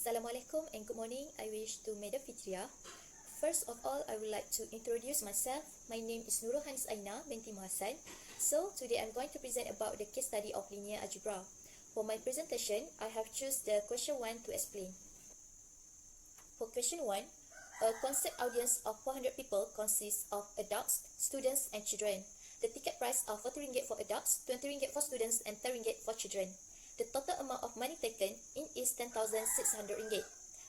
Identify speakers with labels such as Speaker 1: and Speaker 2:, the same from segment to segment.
Speaker 1: Assalamualaikum and good morning. I wish to Madam Fitria. First of all, I would like to introduce myself. My name is Nurul Hanis Aina binti Muhassan. So, today I'm going to present about the case study of linear algebra. For my presentation, I have chosen the question 1 to explain. For question 1, a concept audience of 400 people consists of adults, students and children. The ticket price are 40 ringgit for adults, 20 ringgit for students and 10 ringgit for children. The total amount of money taken in is 10,600 ringgit.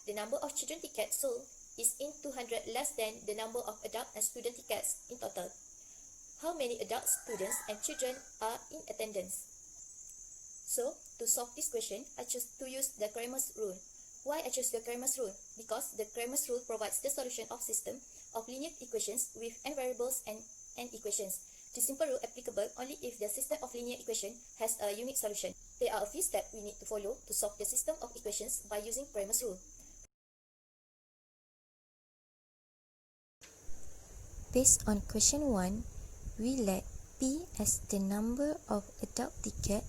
Speaker 1: The number of children tickets sold is in 200 less than the number of adult and student tickets in total. How many adults, students and children are in attendance? So, to solve this question, I choose to use the Cramer's rule. Why I choose the Cramer's rule? Because the Cramer's rule provides the solution of system of linear equations with n variables and n equations. This simple rule applicable only if the system of linear equation has a unique solution. There are a few steps we need to follow to solve the system of equations by using Cramer's rule.
Speaker 2: Based on question 1, we let P as the number of adult ticket,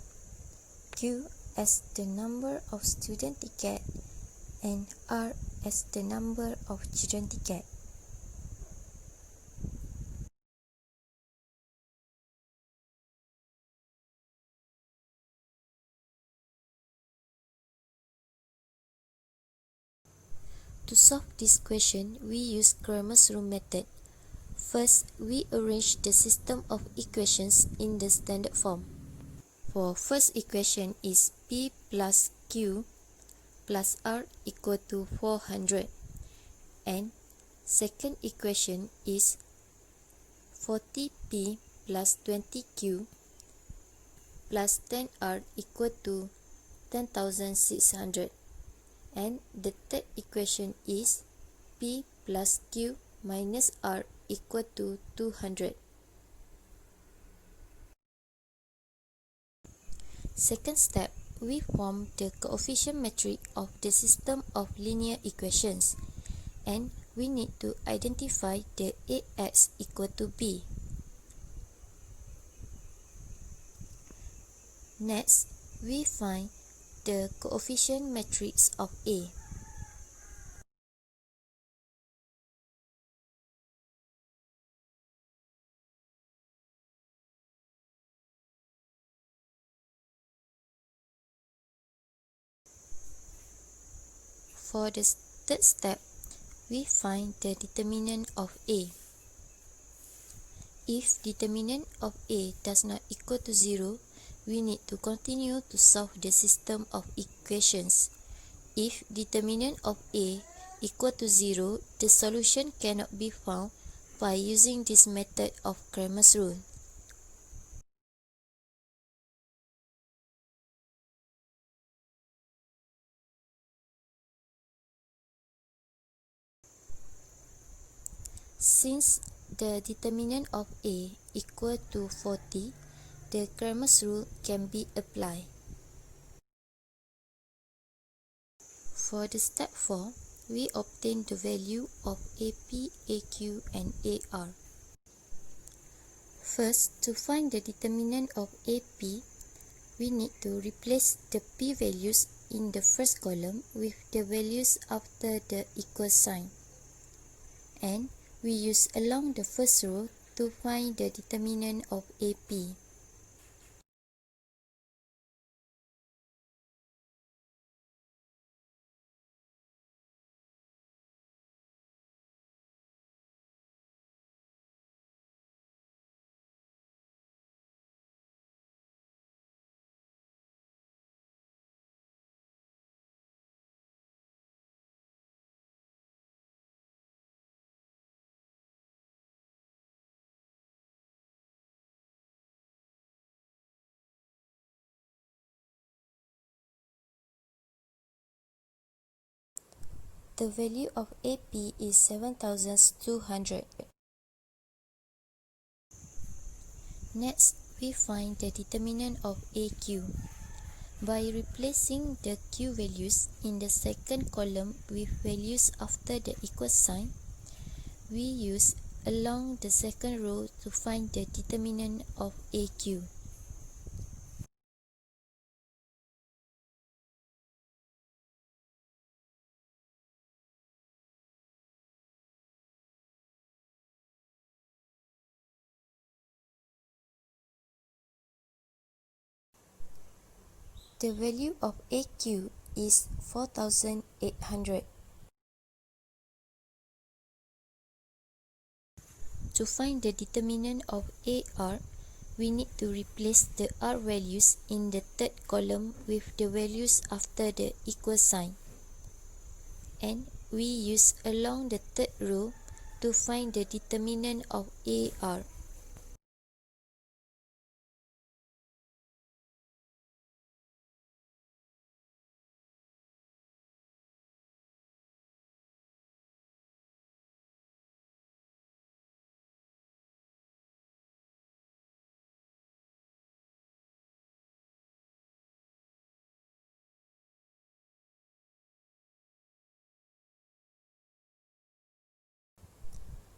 Speaker 2: Q as the number of student ticket, and R as the number of children ticket. To solve this question, we use Cramer's rule method. First, we arrange the system of equations in the standard form. For first equation is P plus Q plus R equal to 400. And second equation is 40P plus 20Q plus 10R equal to 10,600. And the third equation is P plus Q minus R equal to 200. Second step, we form the coefficient matrix of the system of linear equations, and we need to identify the AX equal to B. Next, we find the coefficient matrix of A. For the third step, we find the determinant of A. If determinant of A does not equal to 0, we need to continue to solve the system of equations. If determinant of A equal to 0, the solution cannot be found by using this method of Cramer's rule. Since the determinant of A equal to 40, the Cramer's rule can be applied. For the step 4, we obtain the value of AP, AQ, and AR. First, to find the determinant of AP, we need to replace the P values in the first column with the values after the equal sign. And we use along the first row to find the determinant of AP. The value of AP is 7,200. Next, we find the determinant of AQ. By replacing the Q values in the second column with values after the equal sign, we use along the second row to find the determinant of AQ. The value of AQ is 4800. To find the determinant of AR, we need to replace the R values in the third column with the values after the equal sign. And we use along the third row to find the determinant of AR.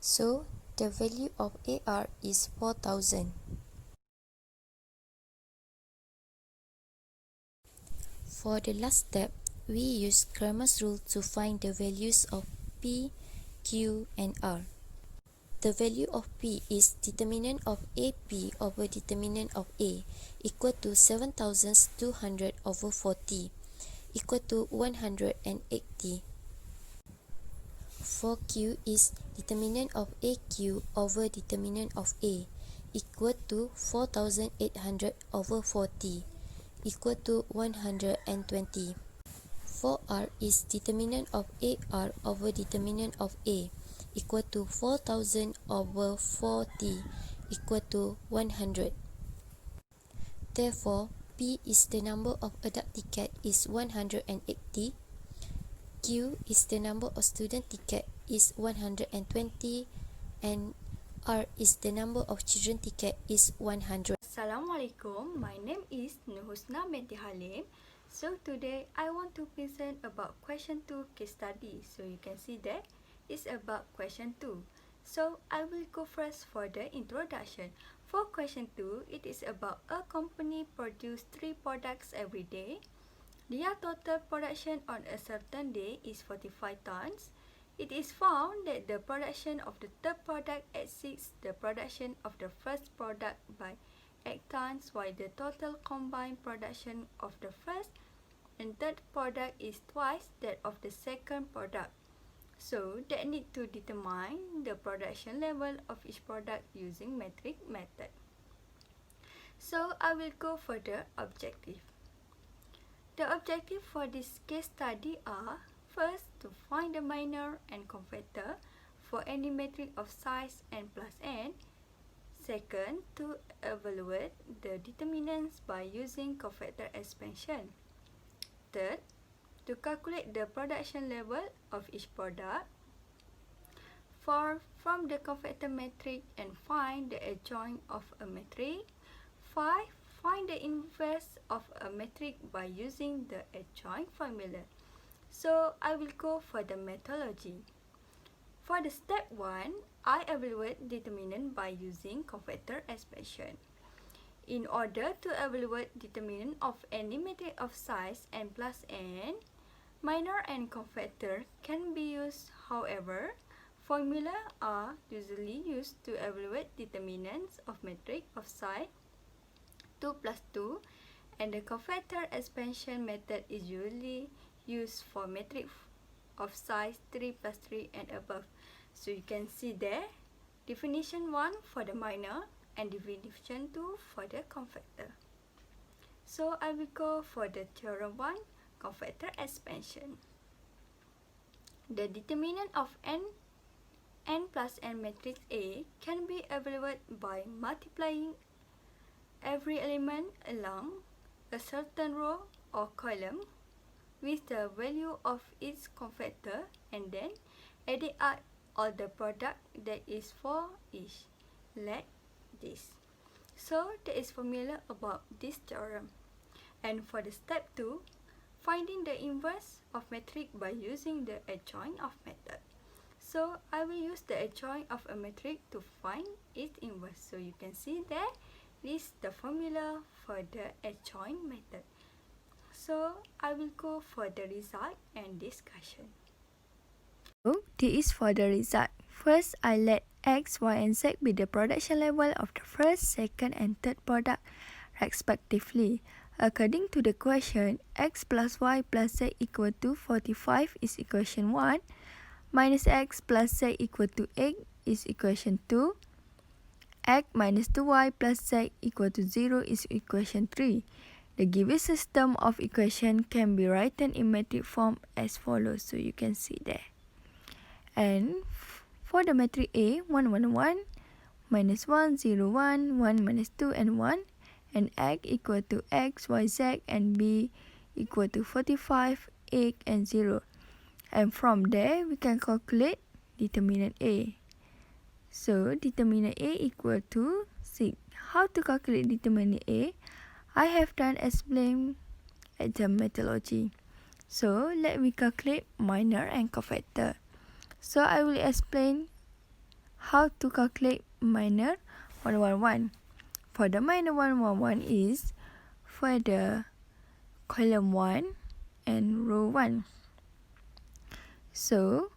Speaker 2: So, the value of AR is 4000. For the last step, we use Cramer's rule to find the values of P, Q, and R. The value of P is determinant of AP over determinant of A equal to 7200 over 40 equal to 180. For Q is determinant of AQ over determinant of A equal to 4800 over 40 equal to 120. For R is determinant of AR over determinant of A equal to 4000 over 40 equal to 100. Therefore, P is the number of adult ticket is 180. Q is the number of student ticket is 120, and R is the number of children ticket is 100.
Speaker 3: Assalamualaikum, my name is Nuhusna binti Halim. So today I want to present about question 2 case study. So you can see that it's about question 2. So I will go first for the introduction. For question 2, it is about a company produce 3 products every day. Their total production on a certain day is 45 tons. It is found that the production of the third product exceeds the production of the first product by 8 tons, while the total combined production of the first and third product is twice that of the second product. So, they need to determine the production level of each product using metric method. So, I will go for the objective. The objective for this case study are: first, to find the minor and converter for any metric of size n plus n. Second, to evaluate the determinants by using converter expansion. Third, to calculate the production level of each product. Fourth, from the converter metric and find the adjoint of a metric. 5. Find the inverse of a metric by using the adjoint formula. So, I will go for the methodology. For the step 1, I evaluate determinant by using converter expansion. In order to evaluate determinant of any metric of size n plus n, minor and converter can be used. However, formula are usually used to evaluate determinants of metric of size 2 plus 2, and the converter expansion method is usually used for metric of size 3 plus 3 and above. So you can see there, definition 1 for the minor and definition 2 for the converter. So I will go for the theorem 1, converter expansion. The determinant of n plus n matrix A can be evaluated by multiplying every element along a certain row or column with the value of its converter and then adding up all the product that is for each, like this. So there is formula about this theorem. And for the step 2, finding the inverse of metric by using the adjoint of method. So I will use the adjoint of a metric to find its inverse. So you can see there, this is the formula for the adjoint method. So I will go for the result and discussion. So this is for the result. First, I let X, Y, and Z be the production level of the first, second, and third product respectively. According to the question, x plus y plus z equal to 45 is equation 1, minus x plus z equal to 8 is equation 2, x minus 2y plus z equal to 0 is equation 3. The given system of equation can be written in metric form as follows. So you can see there. And for the metric A, 1, 1, 1, minus 1, 0, 1, 1 minus 2 and 1, and x equal to x, y, z, and b equal to 45, 8, and 0. And from there, we can calculate determinant A. So, determinant A equal to 6. How to calculate determinant A? I have done explain at the methodology. So, let me calculate minor and cofactor. So, I will explain how to calculate minor 111. For the minor 111 is for the column 1 and row 1. So,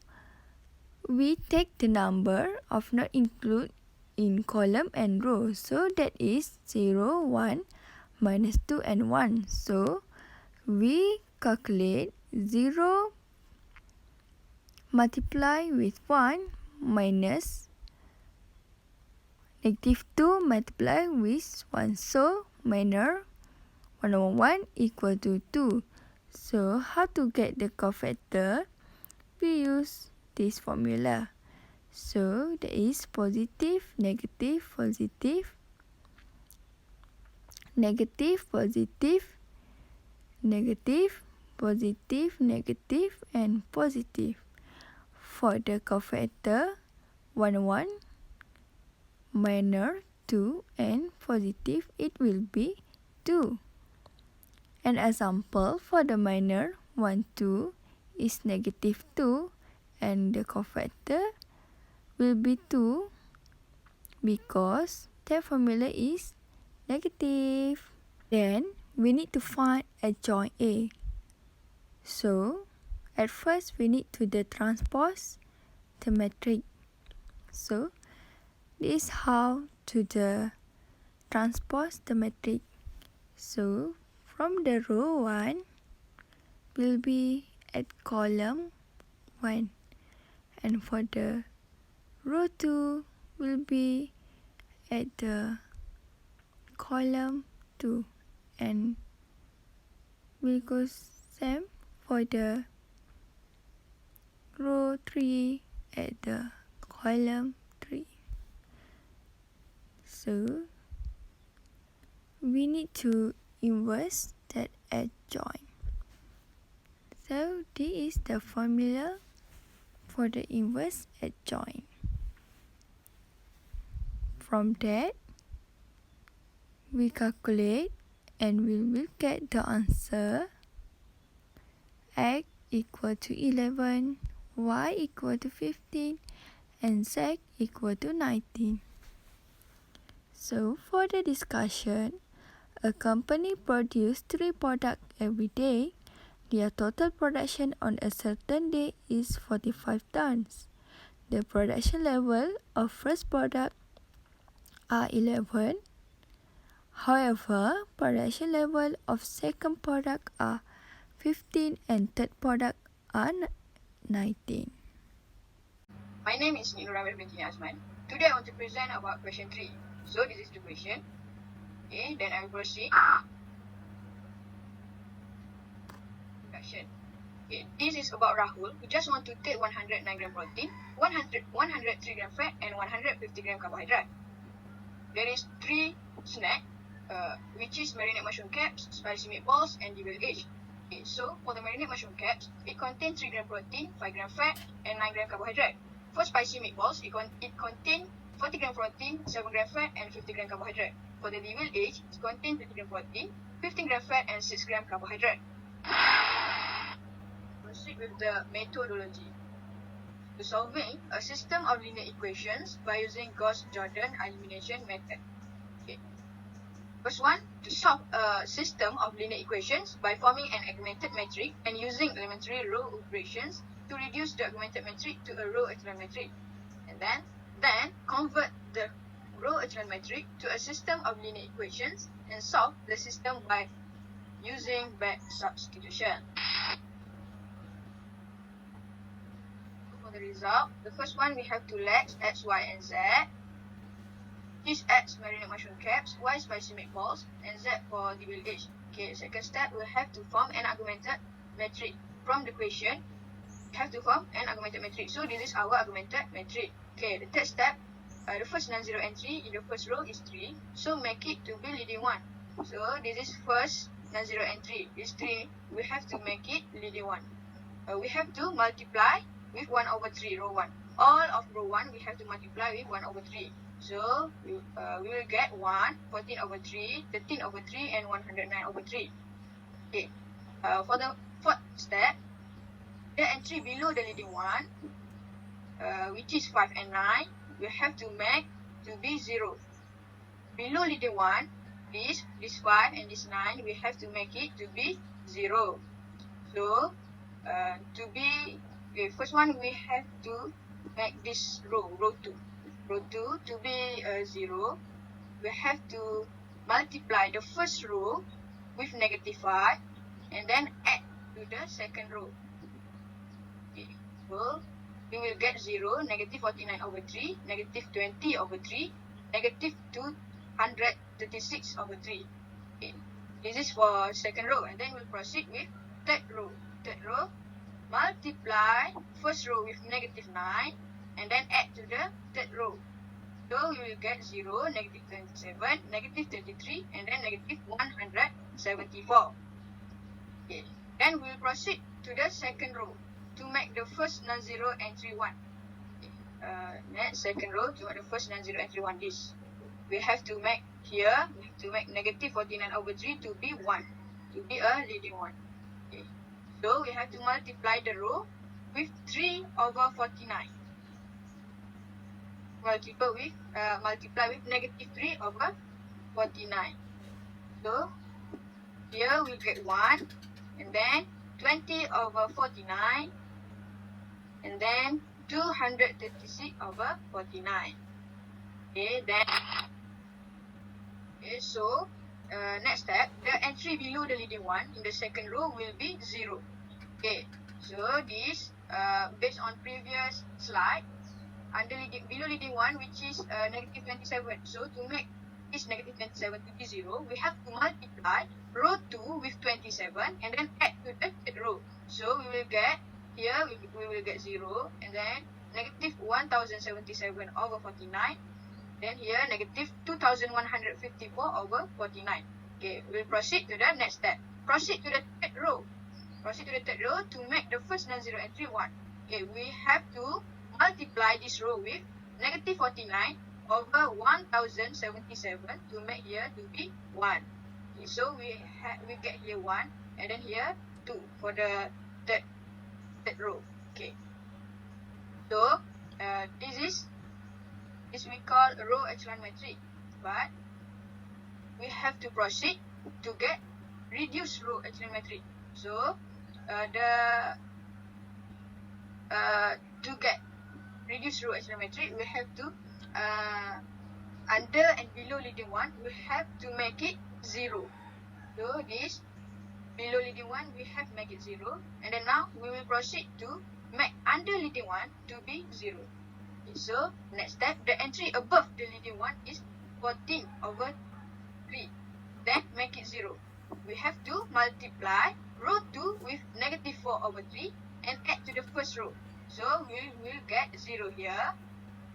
Speaker 3: we take the number of not include in column and row. So, that is 0, 1, minus 2 and 1. So, we calculate 0 multiply with 1 minus negative 2 multiply with 1. So, minor 111 equal to 2. So, how to get the cofactor? We use this formula. So, that is positive, negative, positive, negative, positive, negative, positive, negative, and positive. For the cofactor, 1, 1, minor 2, and positive, it will be 2. An example for the minor 1, 2 is negative 2, and the cofactor will be 2 because that formula is negative. Then we need to find adjoint A. So at first we need to transpose the matrix. So this is how to transpose the matrix. So from the row 1 will be at column 1, and for the row 2 will be at the column 2, and will go same for the row 3 at the column 3. So we need to inverse that adjoint. So this is the formula for the inverse adjoint. From that, we calculate and we will get the answer. X equal to 11, Y equal to 15, and Z equal to 19. So for the discussion, a company produces 3 products every day. Their total production on a certain day is 45 tons. The production level of first product are 11. However, production level of second product are 15 and third product are 19.
Speaker 4: My name is Nurul binti Azman. Today I want to present about question 3. So this is the question. Okay, then I will proceed. Okay, this is about Rahul who just want to take 109 gram protein, 103 gram fat, and 150 gram carbohydrate. There is 3 snack, which is marinade mushroom caps, spicy meatballs, and devil egg. Okay, so for the marinade mushroom caps, it contains 3 gram protein, 5 gram fat, and 9 gram carbohydrate. For spicy meatballs, it contains 40 gram protein, 7 gram fat, and 50 gram carbohydrate. For the devil egg, it contains 30 gram protein, 15 gram fat, and 6 gram carbohydrate. Proceed with the methodology. To solving a system of linear equations by using Gauss-Jordan elimination method. Okay. First one, to solve a system of linear equations by forming an augmented matrix and using elementary row operations to reduce the augmented matrix to a row echelon matrix. And then convert the row echelon matrix to a system of linear equations and solve the system by using back substitution. For the result, the first one we have to let x, y, and z. Is X marinate mushroom caps, Y spicy meatballs, and Z for devil eggs. Okay, second step, we have to form an augmented matrix. From the question, we have to form an augmented matrix. So this is our augmented matrix. Okay, the third step, the first non-zero entry in the first row is 3. So make it to be leading one. So this is first non-zero entry is 3. We have to make it leading one. We have to multiply with 1 over 3, row 1. All of row 1 we have to multiply with 1 over 3. So we will get 1, 14 over 3, 13 over 3, and 109 over 3. Okay. For the fourth step, the entry below the leading one, which is 5 and 9, we have to make to be 0. Below leading one, this 5 and this 9, we have to make it to be 0. So to be, okay, first one we have to make this row 2. Row 2 to be 0, we have to multiply the first row with negative 5 and then add to the second row. Okay, so we will get 0, negative 49 over 3, negative 20 over 3, negative 236 over 3. Okay, this is for second row, and then we'll proceed with third row. Third row, multiply first row with negative 9 and then add to the third row. So we will get 0, negative 27, negative 33, and then negative 174. Okay. Then we will proceed to the second row to make the first non-zero entry 1. Okay. Next, second row to make the first non-zero entry 1 this. We have to make here, we have to make negative 49 over 3 to be 1, to be a leading one. Okay. So we have to multiply the row with 3 over 49. Multiply with negative 3 over 49. So here we get 1, and then 20 over 49, and then 236 over 49. Okay, then so next step, the entry below the leading one in the second row will be 0. Okay, so this based on previous slide, below leading one, which is negative 27. So to make this negative 27 to be 0, we have to multiply row 2 with 27 and then add to the third row. So we will get, here we will get 0, and then negative 1077 over 49. Then here negative 2154 over 49. Okay, we will proceed to the next step. Proceed to the third row. Proceed to the third row to make the first non-zero entry 1. Okay, we have to multiply this row with negative 49 over 1077 to make here to be 1. Okay, so we get here 1, and then here 2 for the third row. Okay, so this we call row echelon matrix, but we have to proceed to get reduced row echelon matrix. So to get reduced row echelon matrix, we have to under and below leading one, we have to make it 0. So this below leading one, we have make it 0, and then now we will proceed to make under leading one to be 0. Okay, so next step, the entry above the leading one is 14 over 3. Then make it 0. We have to multiply row 2 with negative 4 over 3 and add to the first row. So we will get 0 here,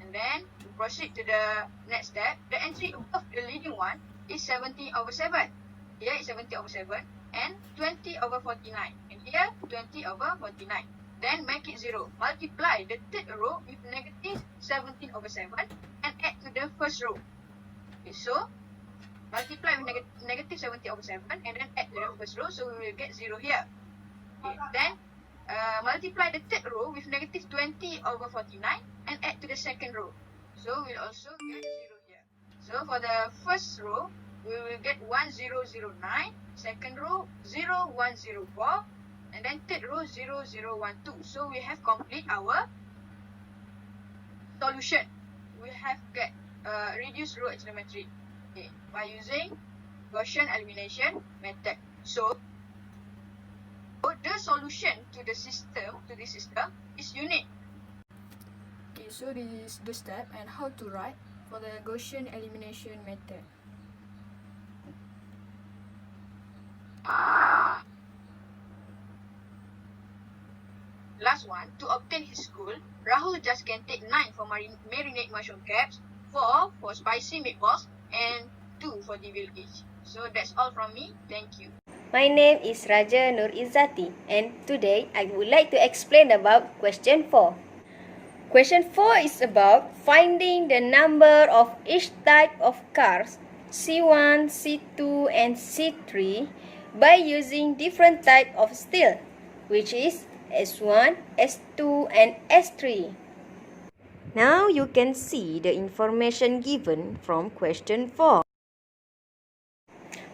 Speaker 4: and then we proceed to the next step. The entry above the leading one is 17 over 7. Here is 17 over 7 and 20 over 49, and here 20 over 49. Then make it 0. Multiply the third row with negative 17 over 7 and add to the first row. Okay, so multiply with negative 70 over 7 and then add to the first row, so we will get 0 here. Okay, then multiply the third row with negative 20 over 49 and add to the second row, so we'll also get 0 here. So for the first row, we will get 1009, second row 0104, and then third row 0012. So we have complete our solution. We have get reduced row echelon matrix, okay, by using Gaussian elimination method. So solution to this system is unique.
Speaker 3: Okay, so this is the step and how to write for the Gaussian elimination method.
Speaker 4: Last one, to obtain his school, Rahul just can take 9 for marinate mushroom caps, 4 for spicy meatballs, and 2 for devil each. So that's all from me. Thank you.
Speaker 5: My name is Raja Nur Izzati, and today I would like to explain about question 4. Question 4 is about finding the number of each type of cars C1, C2, and C3 by using different type of steel, which is S1, S2, and S3. Now you can see the information given from question 4.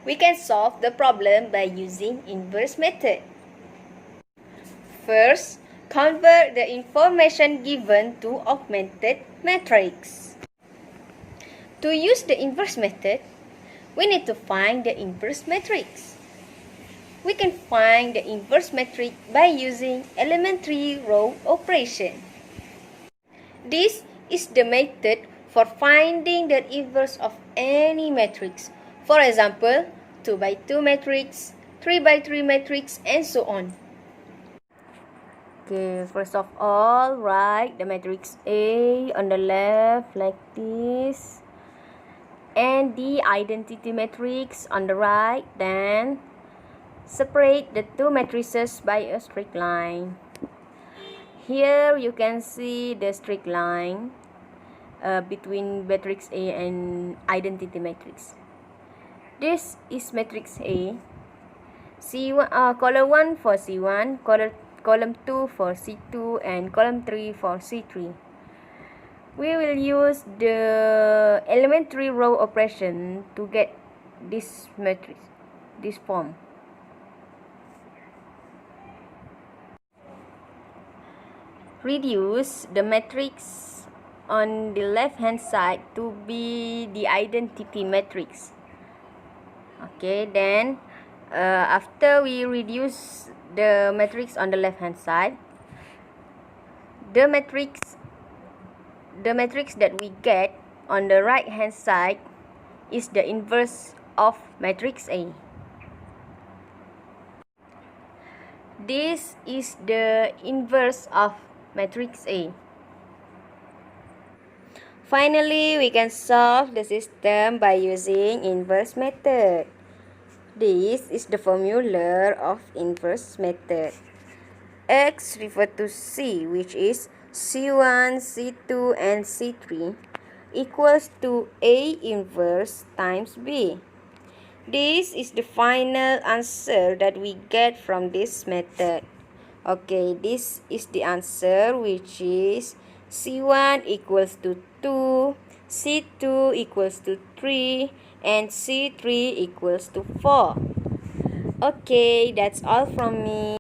Speaker 5: We can solve the problem by using inverse method. First, convert the information given to augmented matrix. To use the inverse method, we need to find the inverse matrix. We can find the inverse matrix by using elementary row operation. This is the method for finding the inverse of any matrix. For example, 2 by 2 matrix, 3 by 3 matrix, and so on. Okay, first of all, write the matrix A on the left like this, and the identity matrix on the right. Then separate the two matrices by a straight line. Here you can see the straight line between matrix A and identity matrix. This is matrix A. C1, column 1 for C1, column 2 for C2, and column 3 for C3. We will use the elementary row operation to get this matrix, this form. Reduce the matrix on the left hand side to be the identity matrix. Okay, then after we reduce the matrix on the left hand side, the matrix that we get on the right hand side is the inverse of matrix A. This is the inverse of matrix A. Finally, we can solve the system by using inverse method. This is the formula of inverse method. X refer to C, which is C1, C2, and C3 equals to A inverse times B. This is the final answer that we get from this method. Okay, this is the answer, which is C1 equals to 2, C2 equals to 3, and C3 equals to 4. Okay, that's all from me.